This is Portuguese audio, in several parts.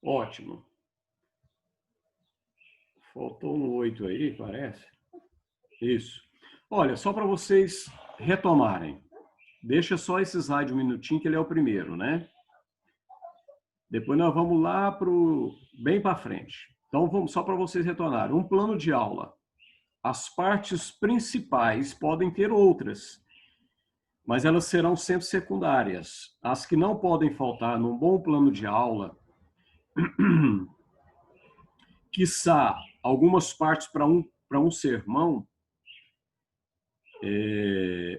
Ótimo. Faltou um 8 aí, parece. Isso. Olha, só para vocês retomarem. Deixa só esse slide um minutinho, que ele é o primeiro, né? Depois nós vamos lá bem para frente. Então, vamos só para vocês retornarem. Um plano de aula. As partes principais podem ter outras, mas elas serão sempre secundárias. As que não podem faltar num bom plano de aula, quiçá algumas partes para um sermão,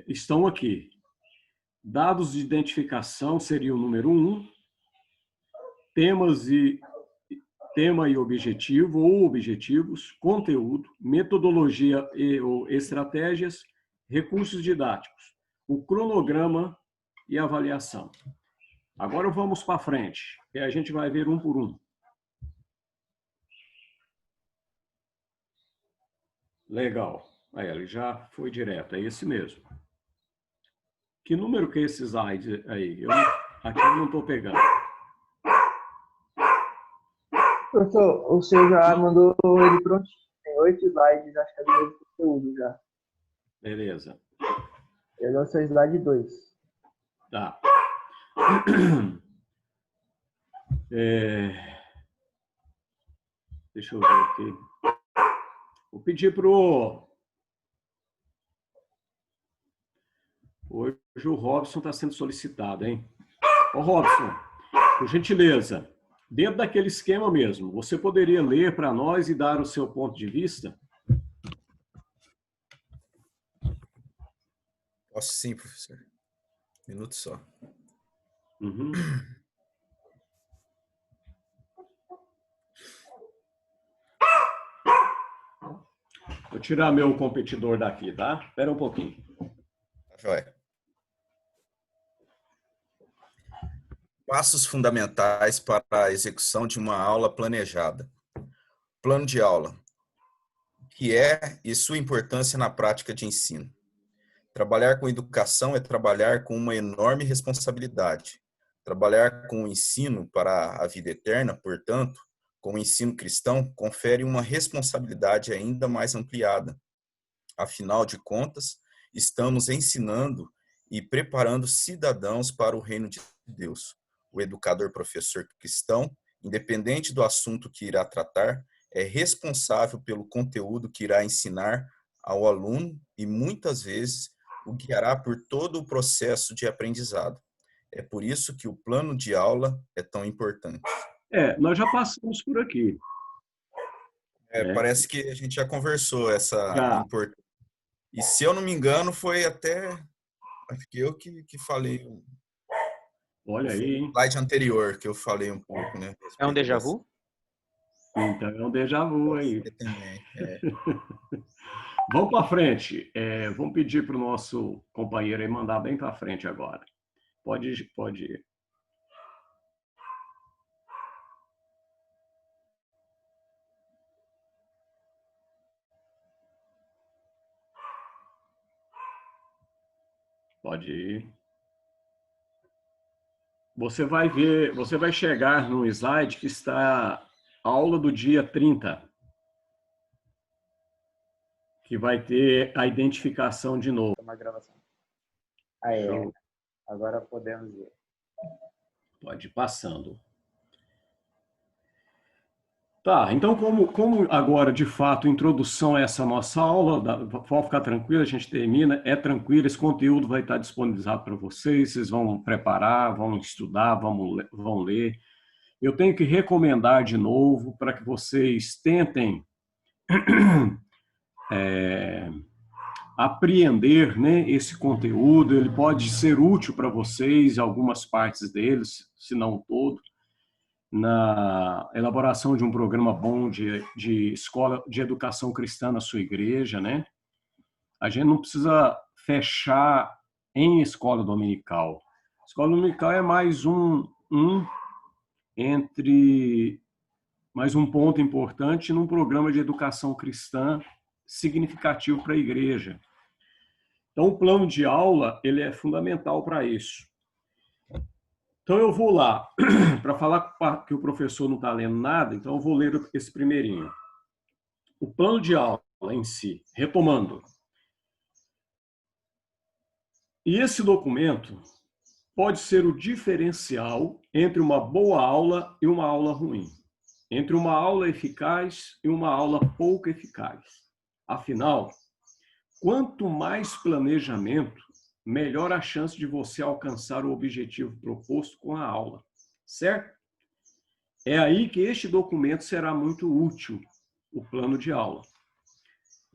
estão aqui. Dados de identificação seria o número 1, tema e objetivo ou objetivos, conteúdo, metodologia ou estratégias, recursos didáticos, o cronograma e avaliação. Agora vamos para frente, e a gente vai ver um por um. Legal. Aí, ele já foi direto, é esse mesmo. Que número que é esse slide aí? Aqui eu não estou pegando. Professor, o senhor já mandou ele prontinho. Tem 8 slides, acho que é do mesmo conteúdo já. Beleza. Ele é o seu slide 2. Tá. Deixa eu ver aqui. Vou pedir para o... Hoje o Robson está sendo solicitado, hein? Ô, Robson, por gentileza, dentro daquele esquema mesmo, você poderia ler para nós e dar o seu ponto de vista? Posso sim, professor. Minuto só. Uhum. Vou tirar meu competidor daqui, tá? Espera um pouquinho. Tá joia. Passos fundamentais para a execução de uma aula planejada. Plano de aula. O que é e sua importância na prática de ensino. Trabalhar com educação é trabalhar com uma enorme responsabilidade. Trabalhar com o ensino para a vida eterna, portanto, com o ensino cristão, confere uma responsabilidade ainda mais ampliada. Afinal de contas, estamos ensinando e preparando cidadãos para o reino de Deus. O educador professor cristão, independente do assunto que irá tratar, é responsável pelo conteúdo que irá ensinar ao aluno e, muitas vezes, o guiará por todo o processo de aprendizado. É por isso que o plano de aula é tão importante. Nós já passamos por aqui. Parece que a gente já conversou essa importância. E se eu não me engano, foi até... Acho que eu que falei. Olha aí, hein? No slide anterior que eu falei um pouco, né? É um déjà vu? Então é um déjà vu aí. Também, Vamos para frente. Vamos pedir para o nosso companheiro aí mandar bem para frente agora. Pode ir. Pode ir. Você vai chegar no slide que está a aula do dia 30, que vai ter a identificação de novo. Uma gravação. Aí, agora podemos ver. Pode ir passando. Tá, então como agora, de fato, introdução a essa nossa aula, pode ficar tranquilo, a gente termina, é tranquilo, esse conteúdo vai estar disponibilizado para vocês vão preparar, vão estudar, vão ler. Eu tenho que recomendar de novo para que vocês tentem apreender, né, esse conteúdo, ele pode ser útil para vocês, algumas partes deles, se não todo, na elaboração de um programa bom de escola de educação cristã na sua igreja, né? A gente não precisa fechar em escola dominical. Escola dominical é mais mais um ponto importante num programa de educação cristã significativo para a igreja. Então, o plano de aula ele é fundamental para isso. Então eu vou lá, para falar que o professor não está lendo nada, então eu vou ler esse primeirinho. O plano de aula em si, retomando. E esse documento pode ser o diferencial entre uma boa aula e uma aula ruim, entre uma aula eficaz e uma aula pouco eficaz. Afinal, quanto mais planejamento, melhor a chance de você alcançar o objetivo proposto com a aula, certo? É aí que este documento será muito útil, o plano de aula.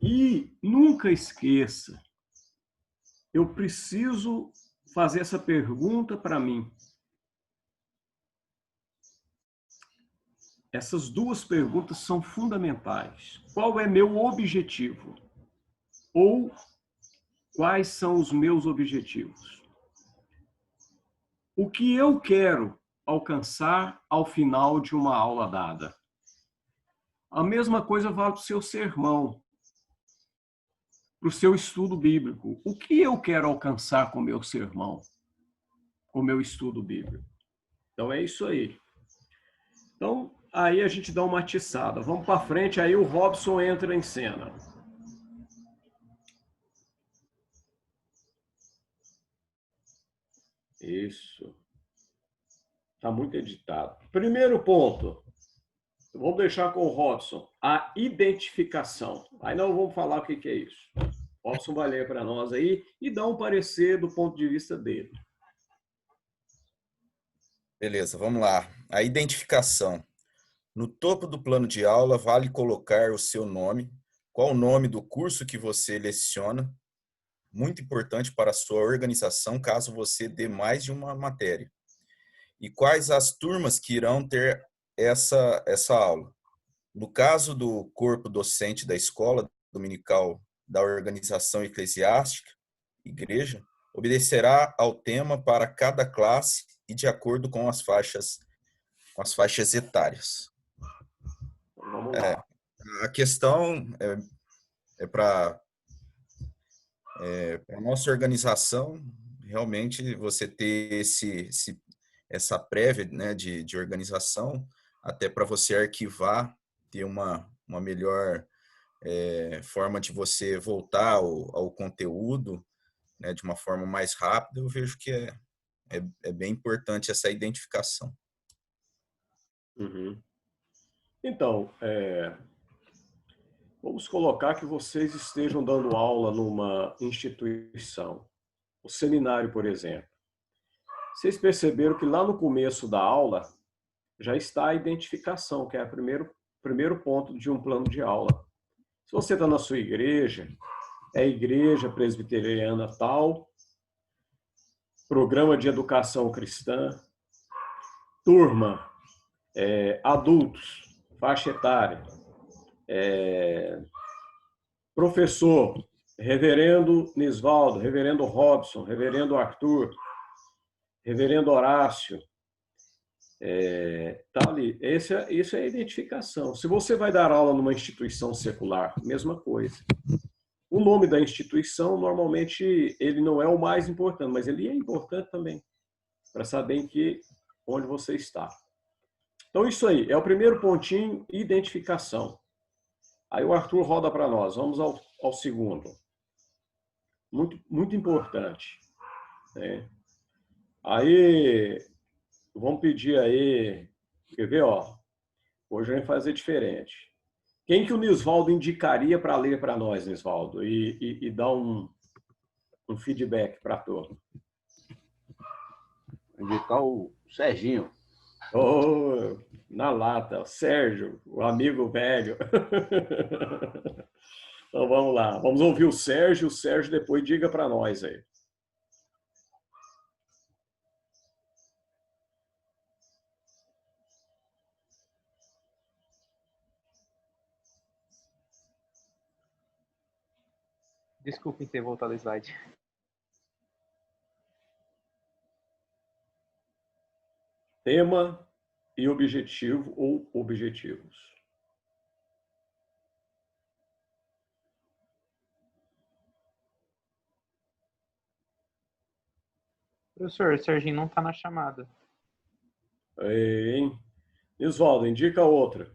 E nunca esqueça, eu preciso fazer essa pergunta para mim. Essas duas perguntas são fundamentais. Qual é meu objetivo? Ou quais são os meus objetivos? O que eu quero alcançar ao final de uma aula dada? A mesma coisa vale para o seu sermão, para o seu estudo bíblico. O que eu quero alcançar com o meu sermão, com o meu estudo bíblico? Então é isso aí. Então, aí a gente dá uma atiçada. Vamos para frente, aí o Robson entra em cena. Isso. Está muito editado. Primeiro ponto. Vamos deixar com o Robson. A identificação. Aí nós vamos falar o que é isso. O Robson vai ler para nós aí e dar um parecer do ponto de vista dele. Beleza, vamos lá. A identificação. No topo do plano de aula, vale colocar o seu nome, qual o nome do curso que você leciona, muito importante para a sua organização, caso você dê mais de uma matéria. E quais as turmas que irão ter essa aula. No caso do corpo docente da escola dominical da organização eclesiástica, igreja, obedecerá ao tema para cada classe e de acordo com as faixas etárias. Vamos lá. A questão é para a nossa organização, realmente você ter essa prévia, né, de organização, até para você arquivar, ter uma melhor forma de você voltar ao conteúdo, né, de uma forma mais rápida, eu vejo que é bem importante essa identificação. Uhum. Então, vamos colocar que vocês estejam dando aula numa instituição, o seminário, por exemplo. Vocês perceberam que lá no começo da aula já está a identificação, que é o primeiro ponto de um plano de aula. Se você está na sua igreja, é igreja presbiteriana tal, programa de educação cristã, turma, adultos, faixa etária, professor, reverendo Nisvaldo, reverendo Robson, reverendo Arthur, reverendo Horácio, tá ali. Isso é a identificação. Se você vai dar aula numa instituição secular, mesma coisa. O nome da instituição, normalmente, ele não é o mais importante, mas ele é importante também, para saber onde você está. Então, isso aí, é o primeiro pontinho, identificação. Aí o Arthur roda para nós. Vamos ao segundo. Muito, muito importante. Né? Aí, vamos pedir aí, quer ver, ó, hoje vamos fazer diferente. Quem que o Nisvaldo indicaria para ler para nós, Nisvaldo? E dar um feedback para a turma. Indicar o Serginho. Oh, na lata, Sérgio, o amigo velho. Então vamos lá, vamos ouvir o Sérgio depois diga para nós aí. Desculpem ter voltado o slide. Tema e objetivo ou objetivos. Professor, o Serginho não está na chamada. Hein? Isvaldo, indica outra.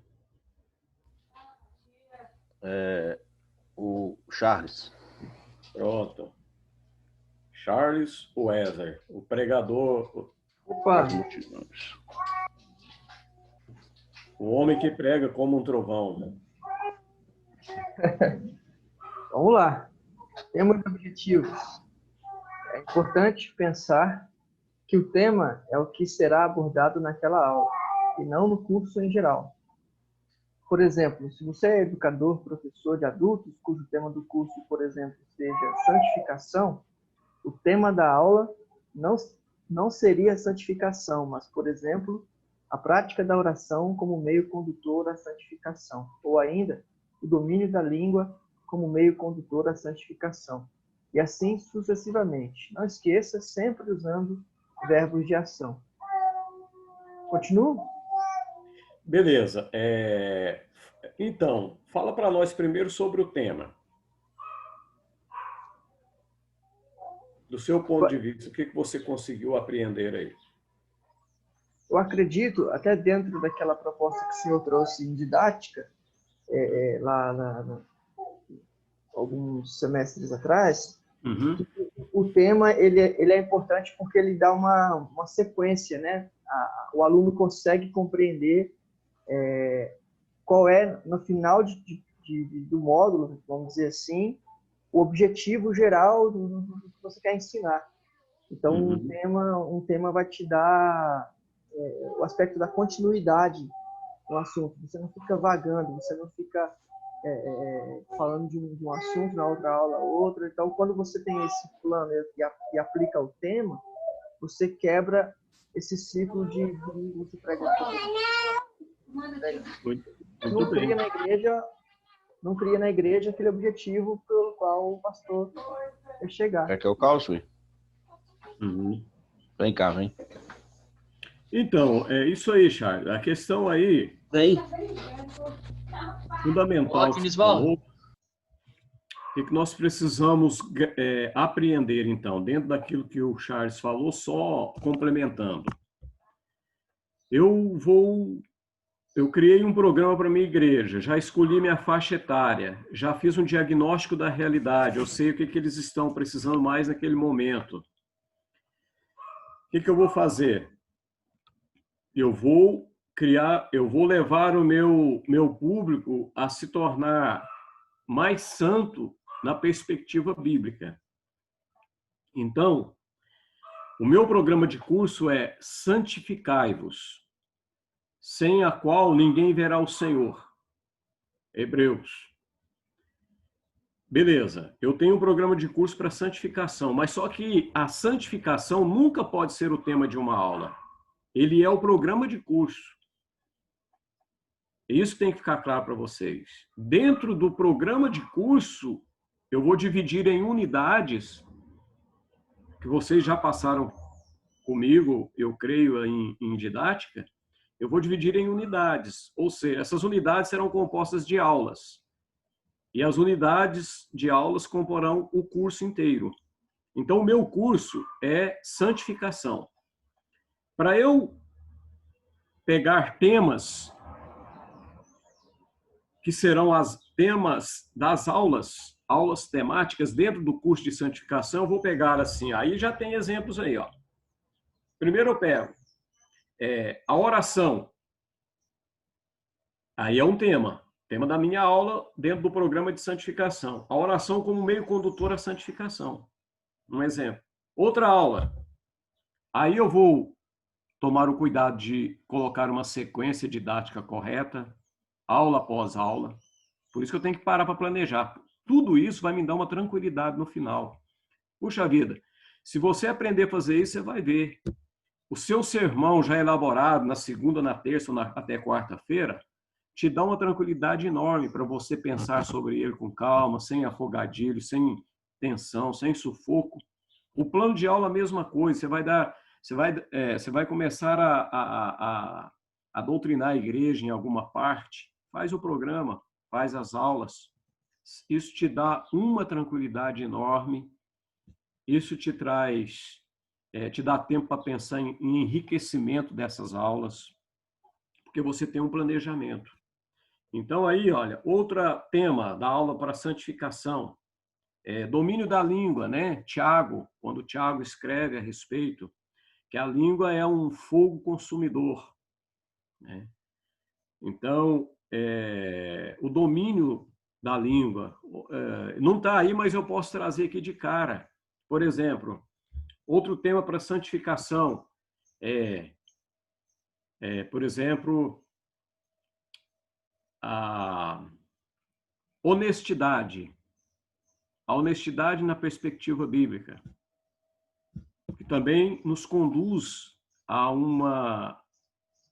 O Charles. Pronto. Charles Wesley, o pregador, Opa, o homem que prega como um trovão. Né? vamos lá. Temos objetivos. É importante pensar que o tema é o que será abordado naquela aula, e não no curso em geral. Por exemplo, se você é educador, professor de adultos, cujo tema do curso, por exemplo, seja santificação, o tema da aula não seria santificação, mas, por exemplo, a prática da oração como meio condutor à santificação, ou ainda, o domínio da língua como meio condutor à santificação. E assim sucessivamente. Não esqueça, sempre usando verbos de ação. Continuo? Beleza. Então, fala para nós primeiro sobre o tema. Do seu ponto de vista, o que você conseguiu apreender aí? Eu acredito, até dentro daquela proposta que o senhor trouxe em didática, alguns semestres atrás, Uhum. o tema ele é importante porque ele dá uma sequência, né? O aluno consegue compreender qual é, no final do módulo, vamos dizer assim, o objetivo geral do que você quer ensinar. Então, um tema vai te dar o aspecto da continuidade no assunto. Você não fica vagando, você não fica falando de um assunto, na outra aula outra. Então, quando você tem esse plano e aplica o tema, você quebra esse ciclo de você prega. Não cria na igreja aquele objetivo pelo qual o pastor quer chegar. Quer que eu calço? Vem cá, vem. Então, é isso aí, Charles. A questão aí, Vem. fundamental, Ótimo, Isvaldo. e que nós precisamos apreender, então, dentro daquilo que o Charles falou, só complementando. Eu criei um programa para minha igreja, já escolhi minha faixa etária, já fiz um diagnóstico da realidade, eu sei o que eles estão precisando mais naquele momento. O que eu vou fazer? Eu vou levar o meu público a se tornar mais santo na perspectiva bíblica. Então, o meu programa de curso é Santificai-vos, sem a qual ninguém verá o Senhor. Hebreus. Beleza, eu tenho um programa de curso para santificação, mas só que a santificação nunca pode ser o tema de uma aula. Ele é o programa de curso. Isso tem que ficar claro para vocês. Dentro do programa de curso, eu vou dividir em unidades que vocês já passaram comigo, eu creio, em didática. Eu vou dividir em unidades, ou seja, essas unidades serão compostas de aulas. E as unidades de aulas comporão o curso inteiro. Então, o meu curso é santificação. Para eu pegar temas que serão as temas das aulas temáticas dentro do curso de santificação, eu vou pegar assim, aí já tem exemplos aí, ó. Primeiro eu pego a oração. Aí é um tema da minha aula dentro do programa de santificação. A oração como meio condutor à santificação. Um exemplo. Outra aula. Aí eu vou tomar o cuidado de colocar uma sequência didática correta, aula após aula. Por isso que eu tenho que parar para planejar. Tudo isso vai me dar uma tranquilidade no final. Puxa vida, se você aprender a fazer isso, você vai ver. O seu sermão já elaborado na segunda, na terça ou até quarta-feira, te dá uma tranquilidade enorme para você pensar sobre ele com calma, sem afogadilho, sem tensão, sem sufoco. O plano de aula, a mesma coisa. Você vai começar a doutrinar a igreja em alguma parte. Faz o programa, faz as aulas. Isso te dá uma tranquilidade enorme. Isso te traz te dá tempo para pensar em enriquecimento dessas aulas, porque você tem um planejamento. Então, aí, olha, outro tema da aula para santificação, domínio da língua, né? Tiago, quando Tiago escreve a respeito, que a língua é um fogo consumidor, né? Então, o domínio da língua não está aí, mas eu posso trazer aqui de cara. Por exemplo, outro tema para santificação por exemplo, a honestidade. A honestidade na perspectiva bíblica, que também nos conduz a uma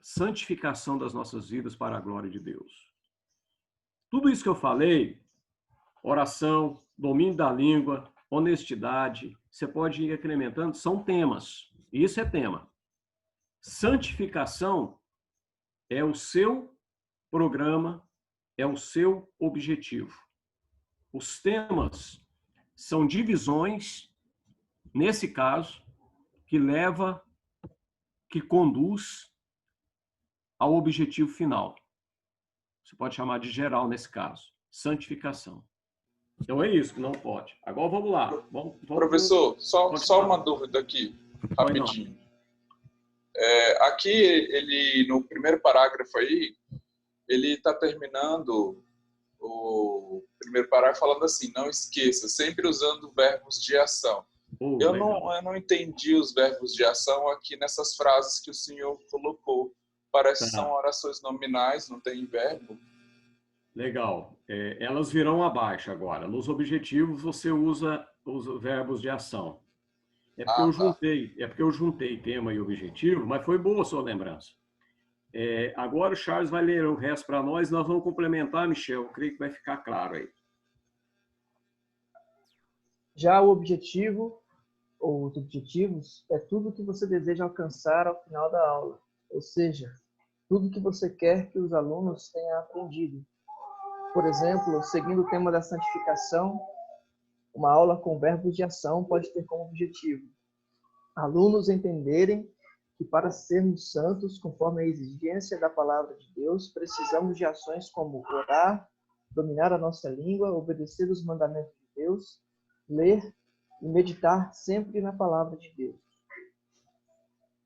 santificação das nossas vidas para a glória de Deus. Tudo isso que eu falei, oração, domínio da língua, honestidade, você pode ir incrementando, são temas. Isso é tema. Santificação é o seu programa, é o seu objetivo. Os temas são divisões, nesse caso, que conduz ao objetivo final. Você pode chamar de geral nesse caso, santificação. Então é isso que não pode. Agora vamos lá. Professor, só uma dúvida aqui, rapidinho. Aqui, ele no primeiro parágrafo aí, ele está terminando o primeiro parágrafo falando assim: não esqueça, sempre usando verbos de ação. Eu não entendi os verbos de ação aqui nessas frases que o senhor colocou. Parece que são orações nominais, não tem verbo. Legal. Elas virão abaixo agora. Nos objetivos você usa os verbos de ação. É porque eu juntei tema e objetivo, mas foi boa a sua lembrança. Agora o Charles vai ler o resto para nós, nós vamos complementar, Michel. Eu creio que vai ficar claro aí. Já o objetivo, ou os objetivos, é tudo que você deseja alcançar ao final da aula. Ou seja, tudo que você quer que os alunos tenham aprendido. Por exemplo, seguindo o tema da santificação, uma aula com verbos de ação pode ter como objetivo alunos entenderem que para sermos santos, conforme a exigência da palavra de Deus, precisamos de ações como orar, dominar a nossa língua, obedecer os mandamentos de Deus, ler e meditar sempre na palavra de Deus.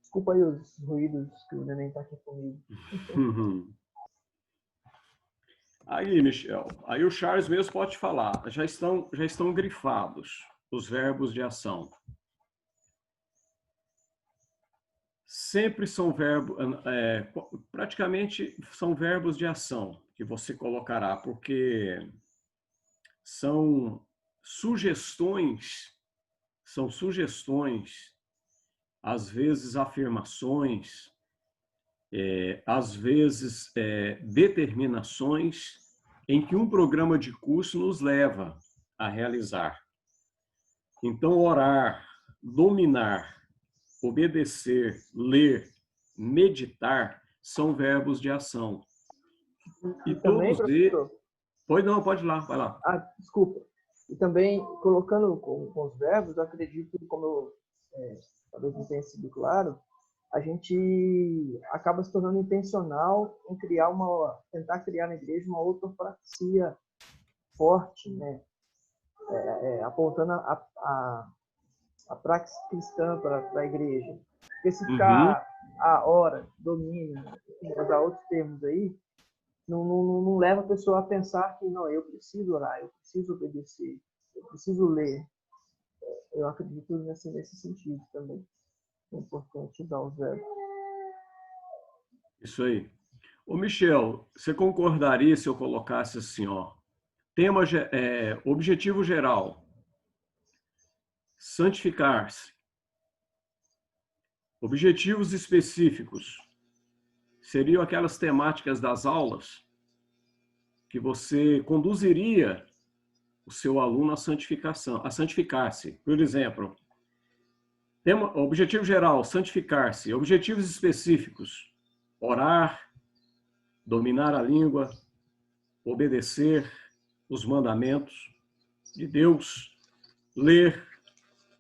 Desculpa aí os ruídos que o neném está aqui comigo. Aí, Michel, aí o Charles mesmo pode falar. Já estão grifados os verbos de ação. Sempre são verbos, praticamente são verbos de ação que você colocará, porque são sugestões, às vezes afirmações, às vezes determinações em que um programa de curso nos leva a realizar. Então, orar, dominar, obedecer, ler, meditar são verbos de ação. E também, todos eles... Pode ir lá, vai lá. Desculpa. E também, colocando com os verbos, eu acredito, como talvez não tenha sido claro, a gente acaba se tornando intencional em tentar criar na igreja uma ortopraxia forte, né? Apontando a praxis cristã para a igreja. Porque se ficar a hora, domínio, usar outros termos aí, não leva a pessoa a pensar que não, eu preciso orar, eu preciso obedecer, eu preciso ler. Eu acredito nesse sentido também. É importante usar os verbos. Isso aí. Ô, Michel, você concordaria se eu colocasse assim, ó, objetivo geral, santificar-se. Objetivos específicos seriam aquelas temáticas das aulas que você conduziria o seu aluno à santificação, a santificar-se. Por exemplo, objetivo geral, santificar-se. Objetivos específicos, orar, dominar a língua, obedecer os mandamentos de Deus, ler,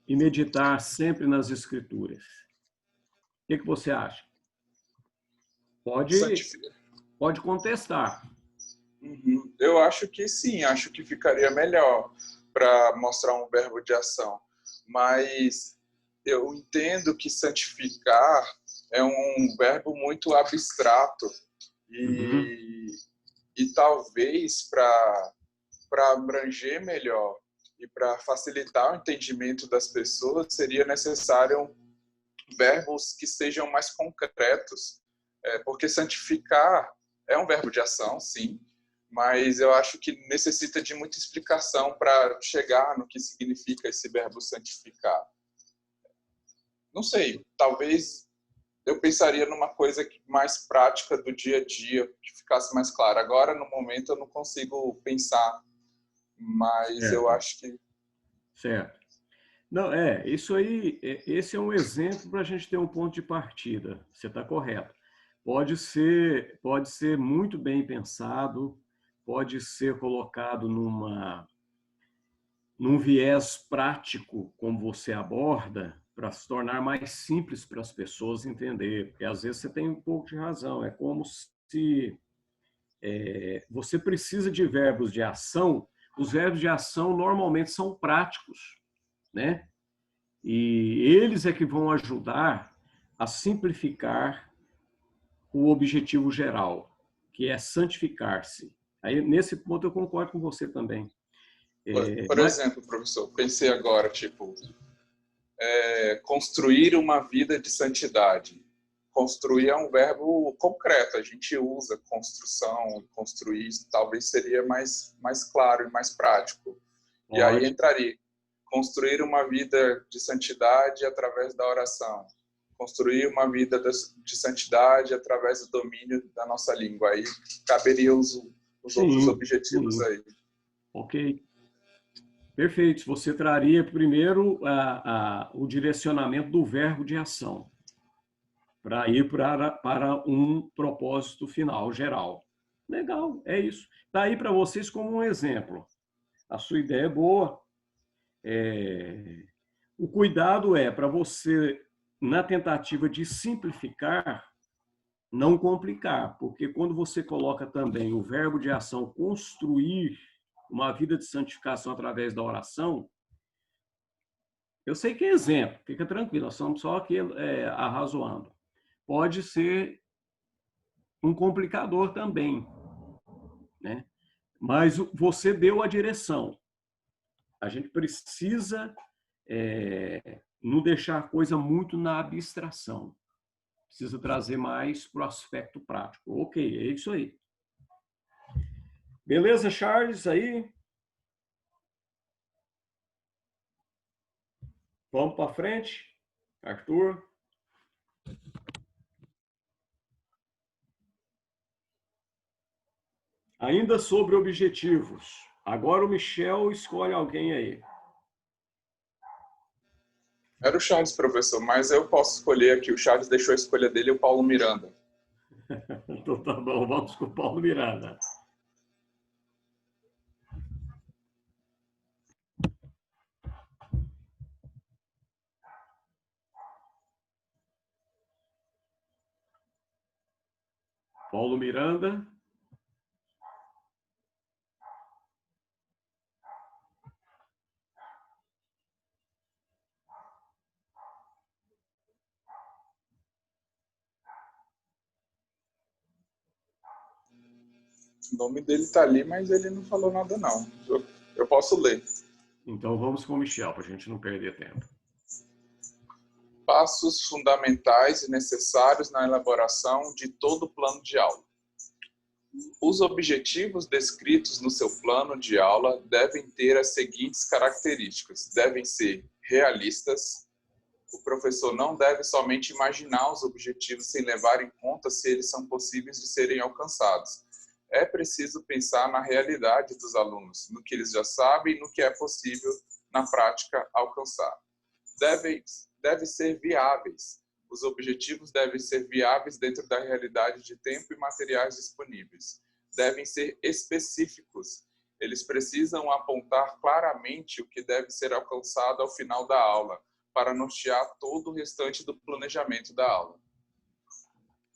e meditar sempre nas Escrituras. O que você acha? Pode contestar. Uhum. Eu acho que sim, acho que ficaria melhor para mostrar um verbo de ação. Mas eu entendo que santificar é um verbo muito abstrato Uhum. e talvez para abranger melhor e para facilitar o entendimento das pessoas seria necessário verbos que sejam mais concretos, porque santificar é um verbo de ação, sim, mas eu acho que necessita de muita explicação para chegar no que significa esse verbo santificar. Não sei, talvez eu pensaria numa coisa mais prática do dia a dia, que ficasse mais clara. Agora, no momento, eu não consigo pensar, mas eu Certo. acho que... Certo. Não, isso aí, esse é um exemplo para a gente ter um ponto de partida. Você está correto. Pode ser muito bem pensado, pode ser colocado num viés prático, como você aborda, para se tornar mais simples para as pessoas entender. Porque às vezes você tem um pouco de razão. É como se você precisa de verbos de ação. Os verbos de ação normalmente são práticos, né? E eles é que vão ajudar a simplificar o objetivo geral, que é santificar-se. Aí, nesse ponto, eu concordo com você também. Por exemplo, professor, pensei agora, tipo, construir uma vida de santidade. Construir é um verbo concreto, a gente usa construção, construir, talvez seria mais claro e mais prático. E aí Ótimo. entraria construir uma vida de santidade através da oração, construir uma vida de santidade através do domínio da nossa língua. Aí caberiam os outros objetivos sim. aí. Ok. Perfeito. Você traria primeiro o direcionamento do verbo de ação para ir para um propósito final geral. Legal, é isso. Está aí para vocês como um exemplo. A sua ideia é boa. O cuidado é para você, na tentativa de simplificar, não complicar, porque quando você coloca também o verbo de ação construir uma vida de santificação através da oração, eu sei que é exemplo, fica tranquilo, nós estamos só aqui arrazoando. Pode ser um complicador também, né? Mas você deu a direção. A gente precisa não deixar a coisa muito na abstração. Precisa trazer mais para o aspecto prático. Ok, é isso aí. Beleza, Charles, aí? Vamos para frente? Arthur? Ainda sobre objetivos. Agora o Michel escolhe alguém aí. Era o Charles, professor, mas eu posso escolher aqui. O Charles deixou a escolha dele e o Paulo Miranda. Então tá bom, vamos com o Paulo Miranda. Paulo Miranda. O nome dele está ali, mas ele não falou nada, não. Eu posso ler. Então vamos com o Michel, para a gente não perder tempo. Passos fundamentais e necessários na elaboração de todo o plano de aula. Os objetivos descritos no seu plano de aula devem ter as seguintes características. Devem ser realistas. O professor não deve somente imaginar os objetivos sem levar em conta se eles são possíveis de serem alcançados. É preciso pensar na realidade dos alunos, no que eles já sabem e no que é possível, na prática, alcançar. Devem ser viáveis. Os objetivos devem ser viáveis dentro da realidade de tempo e materiais disponíveis. Devem ser específicos. eles precisam apontar claramente o que deve ser alcançado ao final da aula, para nortear todo o restante do planejamento da aula.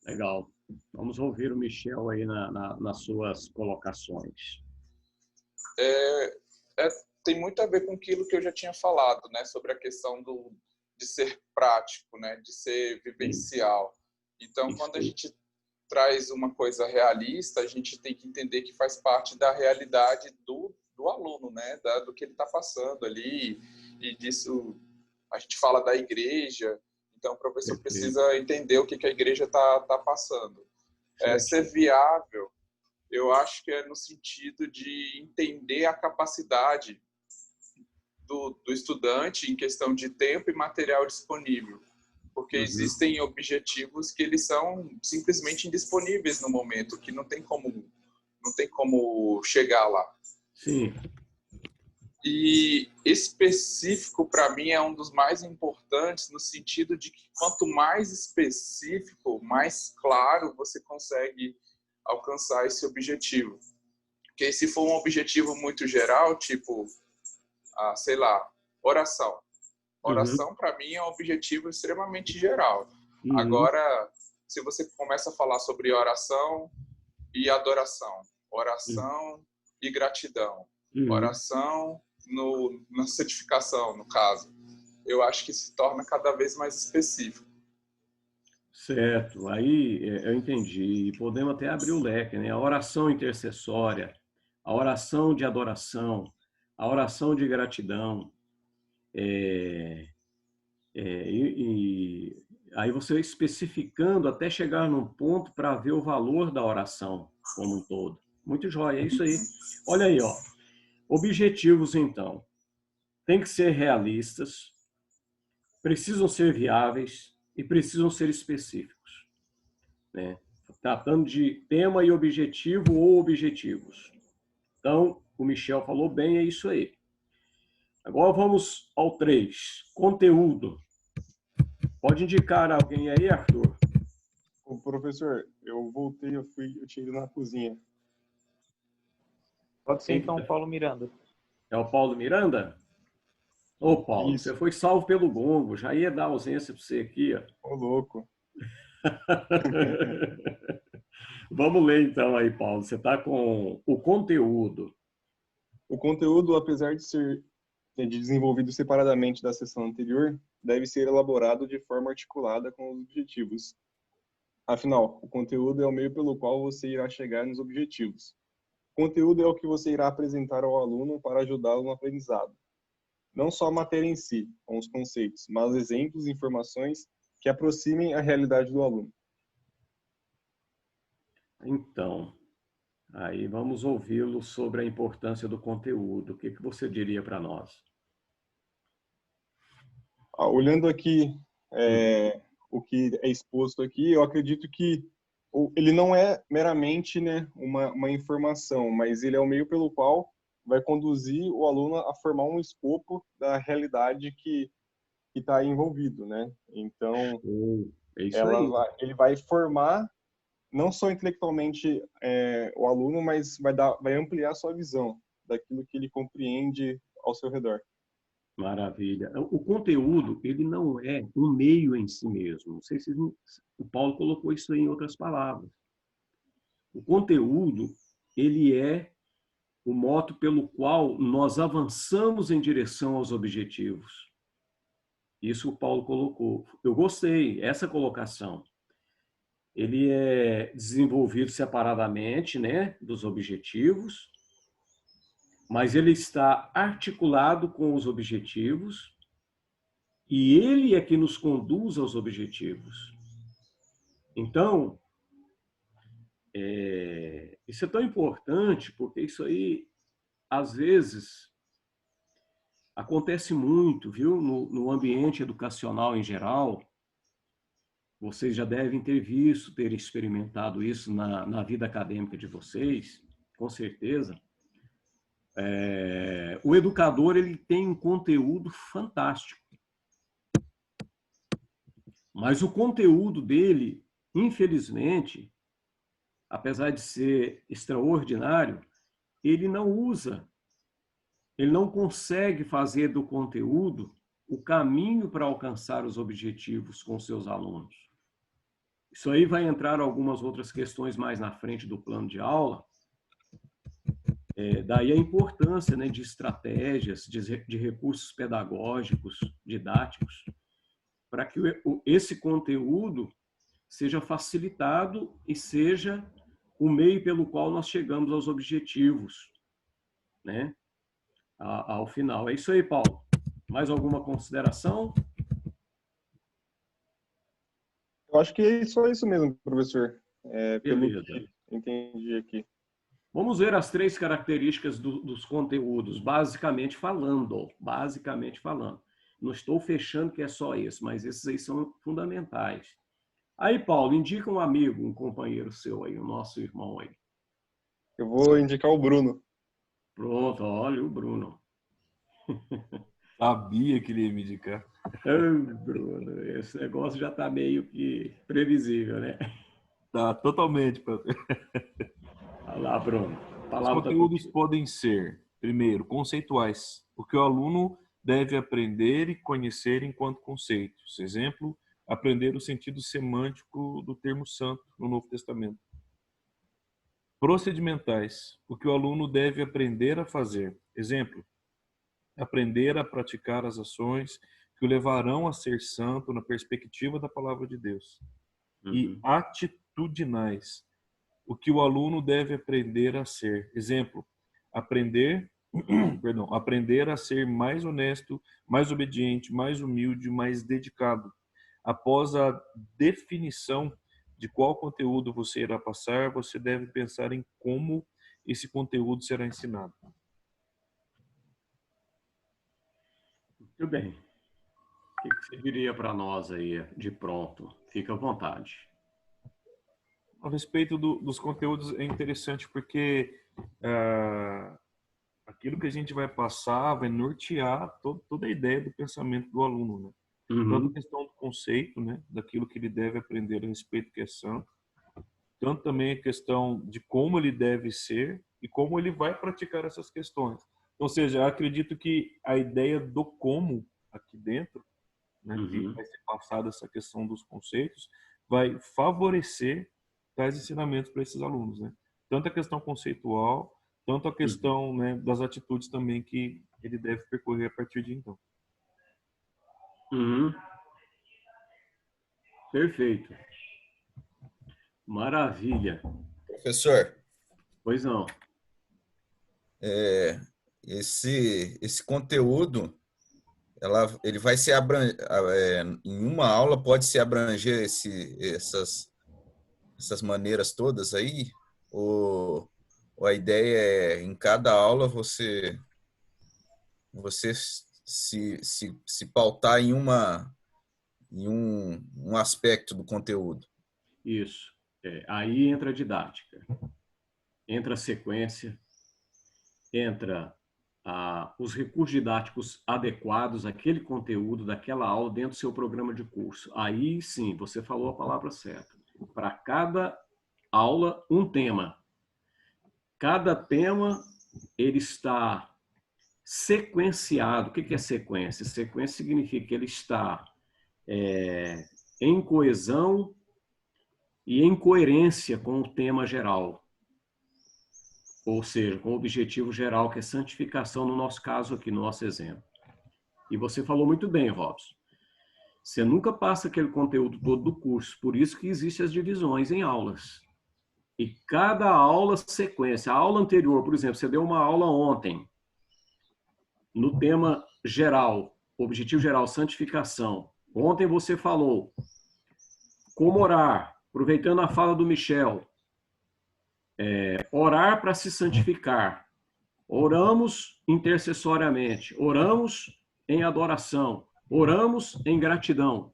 Legal. Vamos ouvir o Michel aí nas suas colocações. Tem muito a ver com aquilo que eu já tinha falado, né, sobre a questão de ser prático, né, de ser vivencial. Então, quando a gente traz uma coisa realista, a gente tem que entender que faz parte da realidade do aluno, né, do que ele está passando ali, e disso a gente fala da igreja, então o professor precisa entender o que a igreja está passando. Ser viável, eu acho que é no sentido de entender a capacidade do estudante em questão de tempo e material disponível, porque existem objetivos que eles são simplesmente indisponíveis no momento, que não tem como chegar lá. Sim. E específico, para mim, é um dos mais importantes, no sentido de que quanto mais específico, mais claro você consegue alcançar esse objetivo. Porque se for um objetivo muito geral, tipo, sei lá, oração. Oração, para mim, é um objetivo extremamente geral. Agora, se você começa a falar sobre oração e adoração, oração e gratidão, oração na certificação, no caso, eu acho que se torna cada vez mais específico. Certo, aí eu entendi. E podemos até abrir o leque, né? A oração intercessória, a oração de adoração, a oração de gratidão. Aí você especificando até chegar num ponto para ver o valor da oração como um todo. Muito jóia, é isso aí. Olha aí, ó. Objetivos, então. Tem que ser realistas, precisam ser viáveis e precisam ser específicos, né? Tratando de tema e objetivo ou objetivos. Então, o Michel falou bem, é isso aí. Agora vamos ao 3, conteúdo. Pode indicar alguém aí, Arthur? O professor, eu voltei, eu tinha ido na cozinha. Pode ser então, Paulo Miranda. É o Paulo Miranda? Ô, Paulo, Isso. você foi salvo pelo gongo, já ia dar ausência para você aqui, ó. Ô, louco. Vamos ler então aí, Paulo. Você está com o conteúdo. O conteúdo, apesar de ser desenvolvido separadamente da sessão anterior, deve ser elaborado de forma articulada com os objetivos. Afinal, o conteúdo é o meio pelo qual você irá chegar nos objetivos. O conteúdo é o que você irá apresentar ao aluno para ajudá-lo no aprendizado. Não só a matéria em si, com os conceitos, mas exemplos e informações que aproximem a realidade do aluno. Então, aí vamos ouvi-lo sobre a importância do conteúdo. O que você diria para nós? Olhando aqui o que é exposto aqui, eu acredito que ele não é meramente, né, uma informação, mas ele é o meio pelo qual vai conduzir o aluno a formar um escopo da realidade que está envolvido, né? Então, é isso aí. ele vai formar não só intelectualmente o aluno, mas vai ampliar a sua visão daquilo que ele compreende ao seu redor. Maravilha. O conteúdo, ele não é um meio em si mesmo. Não sei se o Paulo colocou isso aí em outras palavras. O conteúdo, ele é o moto pelo qual nós avançamos em direção aos objetivos. Isso o Paulo colocou. Eu gostei, essa colocação. Ele é desenvolvido separadamente, né, dos objetivos, mas ele está articulado com os objetivos e ele é que nos conduz aos objetivos. Então, isso é tão importante, porque isso aí, às vezes, acontece muito, viu? No ambiente educacional em geral. Vocês já devem ter visto, ter experimentado isso na vida acadêmica de vocês, com certeza. O educador, ele tem um conteúdo fantástico. Mas o conteúdo dele, infelizmente, apesar de ser extraordinário, ele não usa, ele não consegue fazer do conteúdo o caminho para alcançar os objetivos com seus alunos. Isso aí vai entrar algumas outras questões mais na frente do plano de aula. Daí a importância, né, de estratégias, de recursos pedagógicos, didáticos, para que esse conteúdo seja facilitado e seja o meio pelo qual nós chegamos aos objetivos, né, ao final. É isso aí, Paulo. Mais alguma consideração? Eu acho que é só isso mesmo, professor. Pelo Beleza. que entendi aqui. Vamos ver as 3 características dos conteúdos, basicamente falando. Basicamente falando. Não estou fechando que é só isso, mas esses aí são fundamentais. Aí, Paulo, indica um amigo, um companheiro seu aí, o nosso irmão aí. Eu vou indicar o Bruno. Pronto, olha o Bruno. Sabia que ele ia me indicar. Bruno, esse negócio já está meio que previsível, né? Tá, totalmente, professor. Olha lá, Bruno. Os Palavra tá conteúdos contigo. podem ser, primeiro, conceituais, porque o aluno deve aprender e conhecer enquanto conceitos. Exemplo, aprender o sentido semântico do termo santo no Novo Testamento. Procedimentais, porque o aluno deve aprender a fazer. Exemplo, aprender a praticar as ações que o levarão a ser santo na perspectiva da palavra de Deus. E atitudinais, o que o aluno deve aprender a ser. Exemplo, aprender a ser mais honesto, mais obediente, mais humilde, mais dedicado. Após a definição de qual conteúdo você irá passar, você deve pensar em como esse conteúdo será ensinado. Muito bem. O que você diria para nós aí, de pronto? Fica à vontade. A respeito dos conteúdos é interessante porque aquilo que a gente vai passar vai nortear toda a ideia do pensamento do aluno, né? Tanto a questão do conceito, né, daquilo que ele deve aprender a respeito do que é santo, tanto também a questão de como ele deve ser e como ele vai praticar essas questões. Ou seja, eu acredito que a ideia do como aqui dentro, né, que vai ser passada essa questão dos conceitos, vai favorecer tais ensinamentos para esses alunos, né? Tanto a questão conceitual, tanto a questão, né, das atitudes também que ele deve percorrer a partir de então. Perfeito. Maravilha. Professor, Pois não. esse conteúdo, ele vai se em uma aula pode se abranger essas maneiras todas aí? Ou a ideia é, em cada aula, você se pautar em um aspecto do conteúdo? Isso. Aí entra a didática, entra a sequência, entra os recursos didáticos adequados àquele conteúdo, daquela aula, dentro do seu programa de curso. Aí sim, você falou a palavra certa. Para cada aula, um tema. Cada tema, ele está sequenciado. O que é sequência? Sequência significa que ele está em coesão e em coerência com o tema geral. Ou seja, com o objetivo geral, que é santificação, no nosso caso aqui, no nosso exemplo. E você falou muito bem, Robson. Você nunca passa aquele conteúdo todo do curso, por isso que existem as divisões em aulas. E cada aula sequência. A aula anterior, por exemplo, você deu uma aula ontem, no tema geral, objetivo geral, santificação. Ontem você falou como orar, aproveitando a fala do Michel, orar para se santificar. Oramos intercessoriamente, oramos em adoração, oramos em gratidão.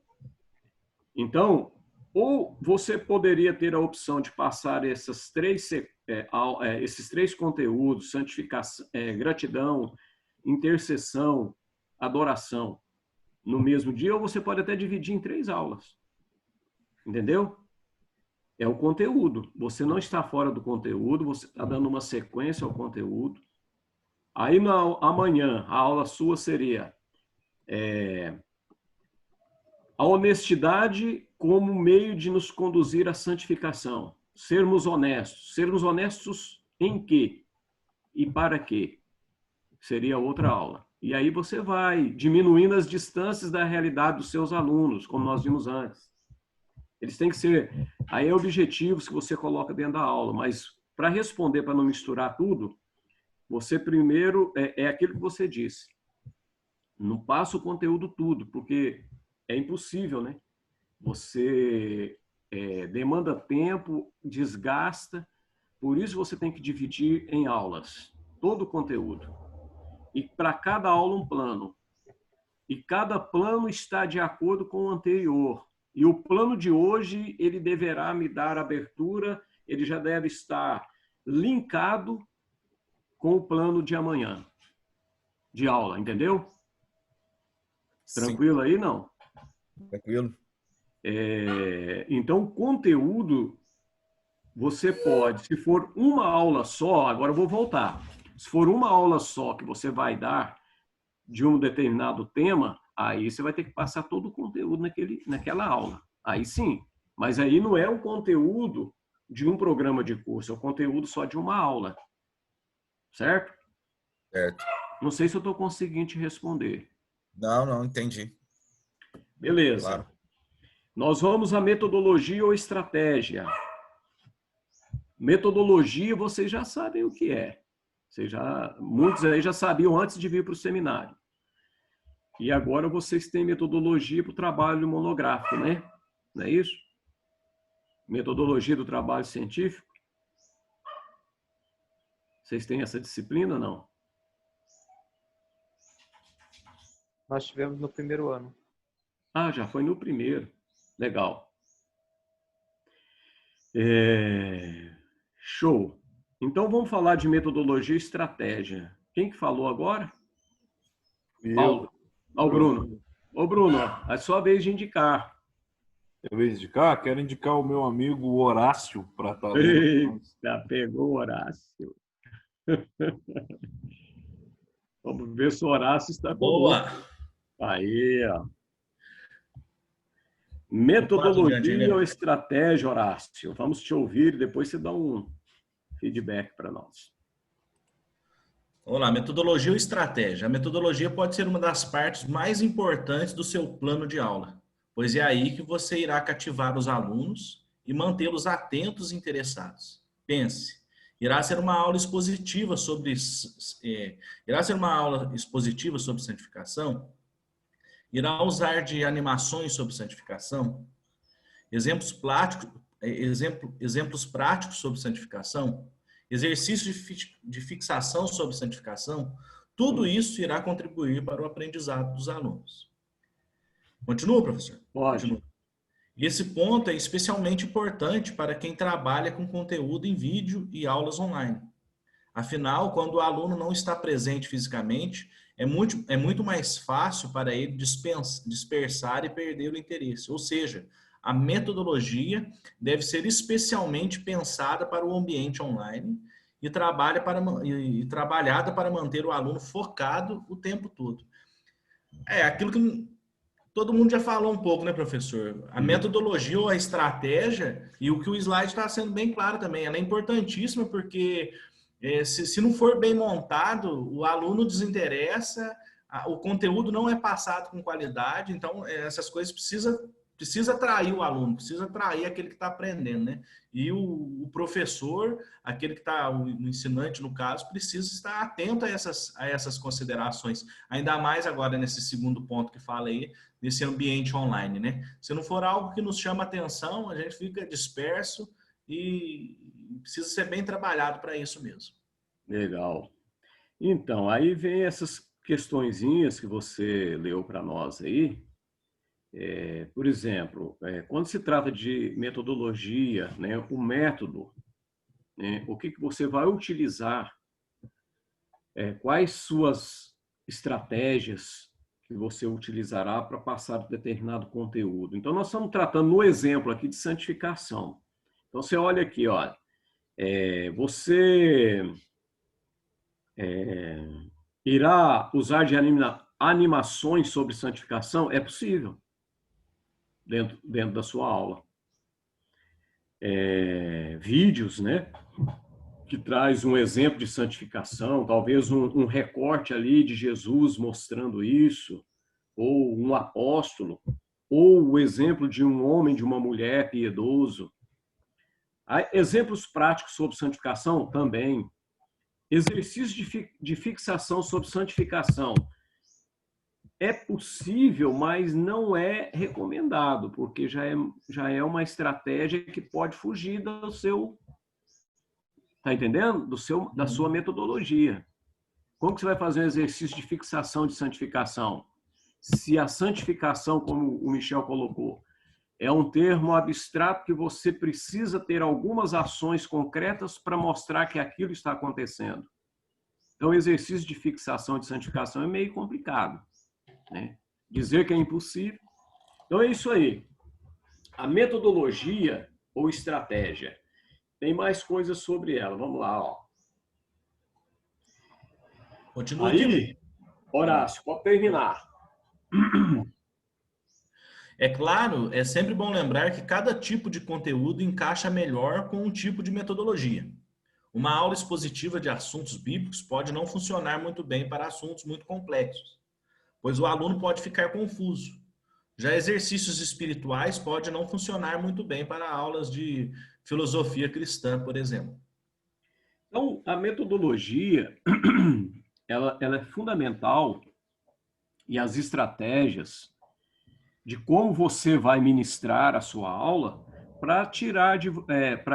Então, ou você poderia ter a opção de passar esses três conteúdos, santificação, gratidão, intercessão, adoração, no mesmo dia, ou você pode até dividir em 3 aulas. Entendeu? É o conteúdo. Você não está fora do conteúdo, você está dando uma sequência ao conteúdo. Aí, amanhã, a aula sua seria a honestidade como meio de nos conduzir à santificação. Sermos honestos. Sermos honestos em quê? E para quê? Seria outra aula. E aí você vai diminuindo as distâncias da realidade dos seus alunos, como nós vimos antes. Eles têm que ser... Aí é objetivos que você coloca dentro da aula, mas para responder, para não misturar tudo, você primeiro... É aquilo que você disse. Não passa o conteúdo tudo, porque é impossível, né? Você demanda tempo, desgasta, por isso você tem que dividir em aulas todo o conteúdo. E para cada aula um plano. E cada plano está de acordo com o anterior. E o plano de hoje, ele deverá me dar abertura, ele já deve estar linkado com o plano de amanhã, de aula, entendeu? Tranquilo aí, não? Tranquilo. Então, conteúdo, você pode, se for uma aula só, agora eu vou voltar. Se for uma aula só que você vai dar de um determinado tema, aí você vai ter que passar todo o conteúdo naquela aula. Aí sim. Mas aí não é o conteúdo de um programa de curso, é o conteúdo só de uma aula. Certo? Certo. Não sei se eu estou conseguindo te responder. Não, entendi. Beleza. Claro. Nós vamos à metodologia ou estratégia. Metodologia, vocês já sabem o que é. Muitos aí já sabiam antes de vir para o seminário. E agora vocês têm metodologia para o trabalho monográfico, né? Não é isso? Metodologia do trabalho científico. Vocês têm essa disciplina ou não? Nós tivemos no primeiro ano. Ah, já foi no primeiro. Legal. Show. Então, vamos falar de metodologia e estratégia. Quem que falou agora? Paulo. Ó, Bruno. Ô, Bruno, é sua vez de indicar. É vez de indicar? Quero indicar o meu amigo Horácio para estar lendo. Eita, pegou o Horácio. Vamos ver se o Horácio está Boa! Aí, ó. Metodologia ou estratégia, Horácio? Vamos te ouvir e depois você dá um feedback para nós. Olá, metodologia ou estratégia? A metodologia pode ser uma das partes mais importantes do seu plano de aula, pois é aí que você irá cativar os alunos e mantê-los atentos e interessados. Pense, irá ser uma aula expositiva sobre santificação? Irá usar de animações sobre santificação? Exemplos práticos sobre santificação? Exercícios de fixação sobre santificação? Tudo isso irá contribuir para o aprendizado dos alunos. Continua, professor? Pode. Continua. E esse ponto é especialmente importante para quem trabalha com conteúdo em vídeo e aulas online. Afinal, quando o aluno não está presente fisicamente, é muito mais fácil para ele dispersar e perder o interesse. Ou seja, a metodologia deve ser especialmente pensada para o ambiente online e trabalhada para manter o aluno focado o tempo todo. É aquilo que todo mundo já falou um pouco, né, professor? A metodologia ou a estratégia, e o que o slide está sendo bem claro também, ela é importantíssima porque se não for bem montado, o aluno desinteressa, o conteúdo não é passado com qualidade, então essas coisas precisa atrair o aluno, precisa atrair aquele que está aprendendo, né? E o professor, aquele que está, o ensinante no caso, precisa estar atento a essas considerações, ainda mais agora nesse segundo ponto que fala aí, nesse ambiente online, né? Se não for algo que nos chama atenção, a gente fica disperso e precisa ser bem trabalhado para isso mesmo. Legal. Então, aí vem essas questõezinhas que você leu para nós aí. Por exemplo, quando se trata de metodologia, né, o método, né, o que você vai utilizar, quais suas estratégias que você utilizará para passar determinado conteúdo. Então, nós estamos tratando no exemplo aqui de santificação. Então, você olha aqui, ó, você irá usar de animações sobre santificação? É possível, dentro da sua aula. Vídeos, né? Que traz um exemplo de santificação, talvez um recorte ali de Jesus mostrando isso, ou um apóstolo, ou o exemplo de um homem, de uma mulher piedoso. Há exemplos práticos sobre santificação também. Exercício de fixação sobre santificação. É possível, mas não é recomendado, porque já é uma estratégia que pode fugir do seu... Tá entendendo? Da sua metodologia. Como que você vai fazer um exercício de fixação de santificação? Se a santificação, como o Michel colocou, é um termo abstrato que você precisa ter algumas ações concretas para mostrar que aquilo está acontecendo. Então, o exercício de fixação de santificação é meio complicado, né? Dizer que é impossível. Então, é isso aí. A metodologia ou estratégia. Tem mais coisas sobre ela. Vamos lá, ó. Continua aí, aqui. Horácio, pode terminar. É claro, é sempre bom lembrar que cada tipo de conteúdo encaixa melhor com um tipo de metodologia. Uma aula expositiva de assuntos bíblicos pode não funcionar muito bem para assuntos muito complexos, pois o aluno pode ficar confuso. Já exercícios espirituais podem não funcionar muito bem para aulas de filosofia cristã, por exemplo. Então, a metodologia, ela é fundamental, e as estratégias de como você vai ministrar a sua aula para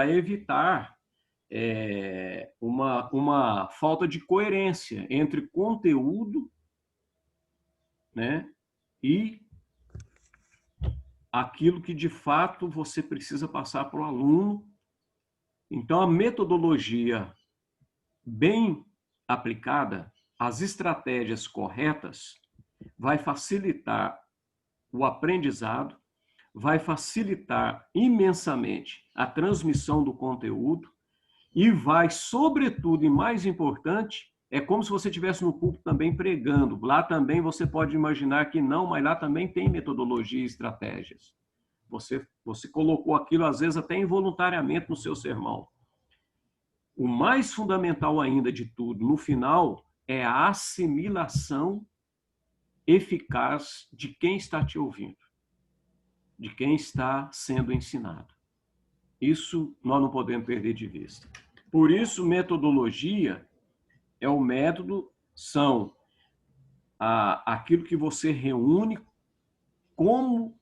evitar uma falta de coerência entre conteúdo, né, e aquilo que de fato você precisa passar para o aluno. Então, a metodologia bem aplicada, as estratégias corretas, vai facilitar o aprendizado, vai facilitar imensamente a transmissão do conteúdo e vai, sobretudo, e mais importante, é como se você estivesse no púlpito também pregando. Lá também você pode imaginar que não, mas lá também tem metodologia e estratégias. Você colocou aquilo, às vezes, até involuntariamente no seu sermão. O mais fundamental ainda de tudo, no final, é a assimilação eficaz de quem está te ouvindo, de quem está sendo ensinado. Isso nós não podemos perder de vista. Por isso, metodologia é o método, são aquilo que você reúne, como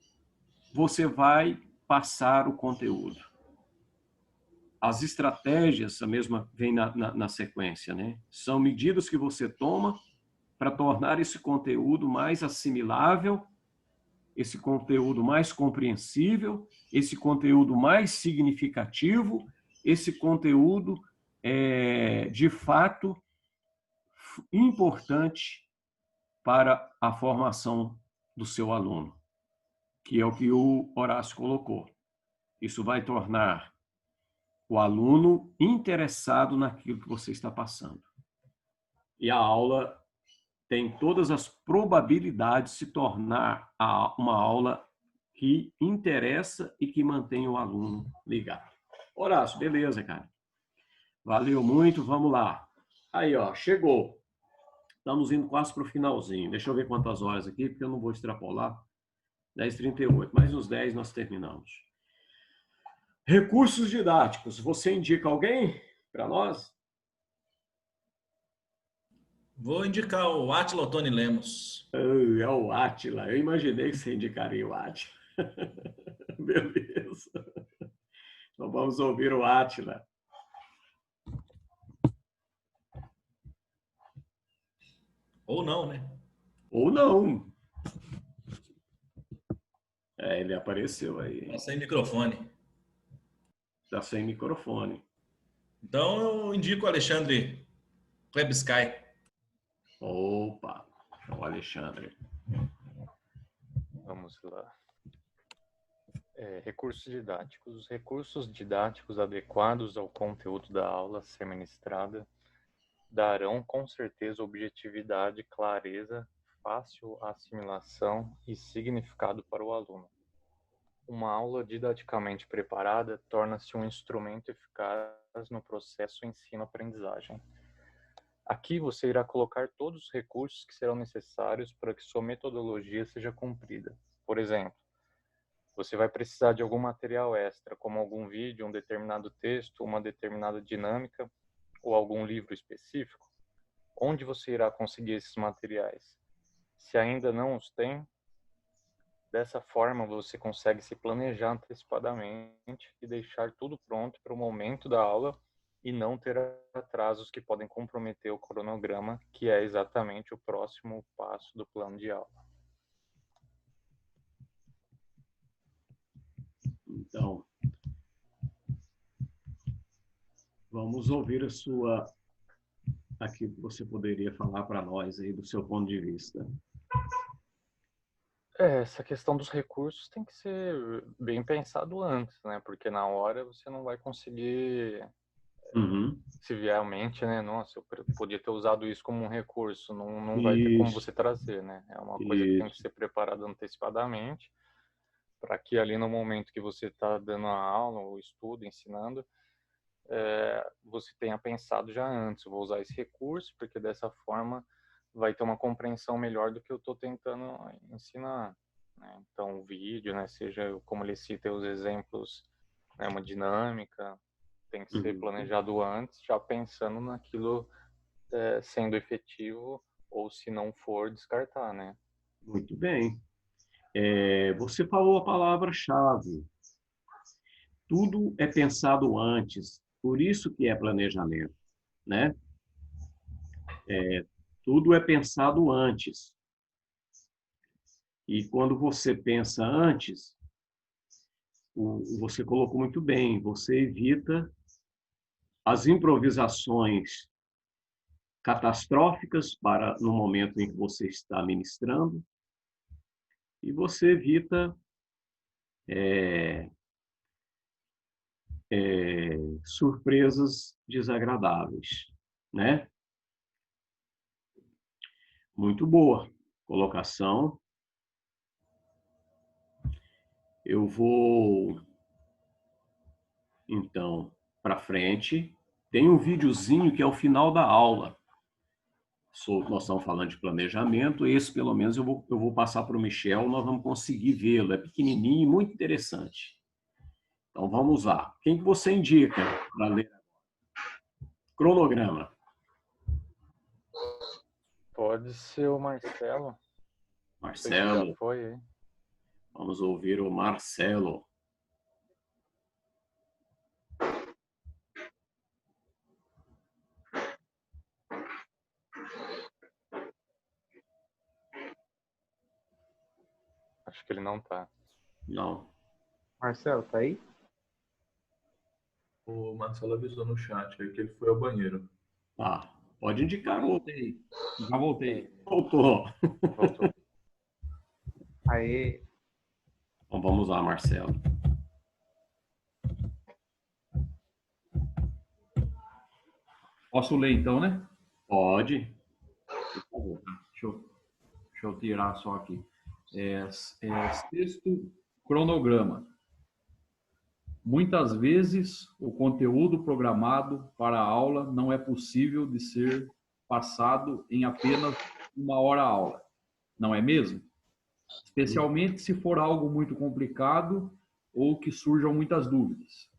você vai passar o conteúdo. As estratégias, a mesma vem na sequência, né? São medidas que você toma para tornar esse conteúdo mais assimilável, esse conteúdo mais compreensível, esse conteúdo mais significativo, esse conteúdo de fato importante para a formação do seu aluno, que é o que o Horácio colocou. Isso vai tornar o aluno interessado naquilo que você está passando. E a aula tem todas as probabilidades de se tornar uma aula que interessa e que mantém o aluno ligado. Horácio, beleza, cara. Valeu muito, vamos lá. Aí, ó, chegou. Estamos indo quase para o finalzinho. Deixa eu ver quantas horas aqui, porque eu não vou extrapolar. 10h38. Mais uns 10 nós terminamos. Recursos didáticos. Você indica alguém para nós? Vou indicar o Átila Ottoni Lemos. É o Átila. Eu imaginei que você indicaria o Átila. Beleza. Então vamos ouvir o Átila. Ou não, né? Ou não. Ele apareceu aí. Tá sem microfone. Está sem microfone. Então eu indico o Alexandre Klebsky. Opa, o Alexandre. Vamos lá. Recursos didáticos. Os recursos didáticos adequados ao conteúdo da aula a ser ministrada darão com certeza objetividade, clareza, fácil assimilação e significado para o aluno. Uma aula didaticamente preparada torna-se um instrumento eficaz no processo ensino-aprendizagem. Aqui você irá colocar todos os recursos que serão necessários para que sua metodologia seja cumprida. Por exemplo, você vai precisar de algum material extra, como algum vídeo, um determinado texto, uma determinada dinâmica ou algum livro específico. Onde você irá conseguir esses materiais? Se ainda não os tem, dessa forma você consegue se planejar antecipadamente e deixar tudo pronto para o momento da aula e não ter atrasos que podem comprometer o cronograma, que é exatamente o próximo passo do plano de aula. Então, vamos ouvir a sua... Aqui você poderia falar para nós aí do seu ponto de vista. Essa questão dos recursos tem que ser bem pensado antes, né? Porque na hora você não vai conseguir, se vier à mente, né? Nossa, eu podia ter usado isso como um recurso, não vai ter como você trazer, né? É uma coisa que tem que ser preparada antecipadamente, para que ali no momento que você está dando a aula, o estudo, ensinando, você tenha pensado já antes, vou usar esse recurso, porque dessa forma vai ter uma compreensão melhor do que eu estou tentando ensinar, né? Então, o vídeo, né, seja como ele cita os exemplos, né, uma dinâmica, tem que ser planejado antes, já pensando naquilo sendo efetivo, ou se não for, descartar, né? Muito bem. Você falou a palavra-chave. Tudo é pensado antes, por isso que é planejamento, né? Tudo é pensado antes. E quando você pensa antes, você colocou muito bem, você evita as improvisações catastróficas no momento em que você está ministrando, e você evita surpresas desagradáveis, né? Muito boa colocação. Eu vou, então, para frente. Tem um videozinho que é o final da aula. Nós estamos falando de planejamento. Esse, pelo menos, eu vou passar para o Michel. Nós vamos conseguir vê-lo. É pequenininho e muito interessante. Então, vamos lá. Quem que você indica para ler? Cronograma. Pode ser o Marcelo. Marcelo. Já foi, hein? Vamos ouvir o Marcelo. Acho que ele não tá. Não. Marcelo, tá aí? O Marcelo avisou no chat aí que ele foi ao banheiro. Tá. Pode indicar. Voltei. Já voltei. Voltou. Voltou. Aê. Então vamos lá, Marcelo. Posso ler então, né? Pode. Por favor. Deixa eu tirar só aqui. Sexto, cronograma. Muitas vezes, o conteúdo programado para a aula não é possível de ser passado em apenas uma hora aula, não é mesmo? Especialmente se for algo muito complicado ou que surjam muitas dúvidas.